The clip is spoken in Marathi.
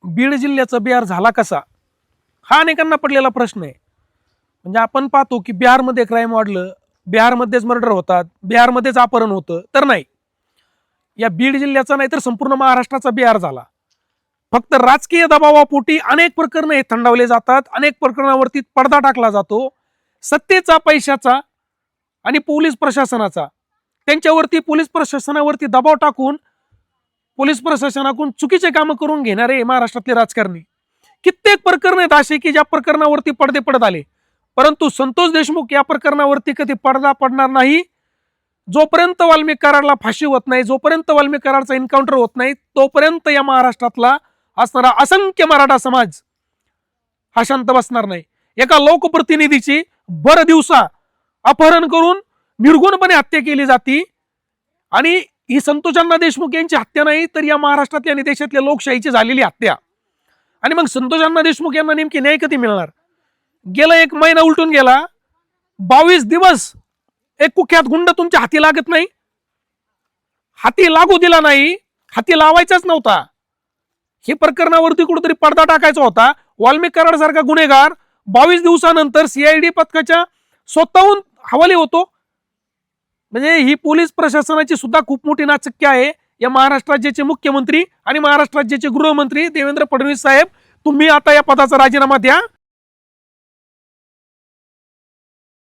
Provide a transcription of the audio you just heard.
बीड जिल्ह्याचा बिहार झाला कसा, हा अनेकांना पडलेला प्रश्न आहे. म्हणजे आपण पाहतो की बिहारमध्ये क्राईम वाढलं, बिहारमध्येच मर्डर होतात, बिहारमध्येच अपहरण होतं, तर नाही, या बीड जिल्ह्याचा नाही तर संपूर्ण महाराष्ट्राचा बिहार झाला. फक्त राजकीय दबावापोटी अनेक प्रकरणं हे थंडावले जातात, अनेक प्रकरणावरती पडदा टाकला जातो. सत्तेचा, पैशाचा आणि पोलीस प्रशासनाचा, त्यांच्यावरती पोलीस प्रशासनावरती दबाव टाकून पोलीस प्रशासनाकडून चुकीचे कामं करून घेणारे महाराष्ट्रातले राजकारणी कित्येक प्रकरण आहेत असे की ज्या प्रकरणावरती पडदे पडत आले. परंतु संतोष देशमुख या प्रकरणावरती कधी पडदा पडणार नाही. जोपर्यंत वाल्मिक कराडला फाशी होत नाही, जोपर्यंत वाल्मिक कराडचा एन्काउंटर होत नाही, तोपर्यंत या महाराष्ट्रातला असणारा असंख्य मराठा समाज हा शांत बसणार नाही. एका लोकप्रतिनिधीची भर दिवसा अपहरण करून निर्गुणपणे हत्या केली जाते. आणि ही संतोष अण्णा देशमुख यांची हत्या नाही, तर या महाराष्ट्रातल्या आणि देशातल्या लोकशाहीची झालेली हत्या. आणि मग संतोष अण्णा देशमुख यांना नेमकी न्याय कधी मिळणार? गेला 1 महिना उलटून गेला, 22 दिवस एक कुख्यात गुंड तुमच्या हाती लागत नाही, हाती लागू दिला नाही, हाती लावायचाच नव्हता. हे प्रकरणावरती कुठेतरी पडदा टाकायचा होता. वाल्मिक कराड सारखा गुन्हेगार 22 दिवसानंतर सीआयडी पथकाच्या स्वतःहून हवाली होतो. म्हणजे ही पोलीस प्रशासनाची सुद्धा खूप मोठी नाचक्की आहे. या महाराष्ट्र राज्याचे मुख्यमंत्री आणि महाराष्ट्र राज्याचे गृहमंत्री देवेंद्र फडणवीस साहेब, तुम्ही आता या पदाचा राजीनामा द्या.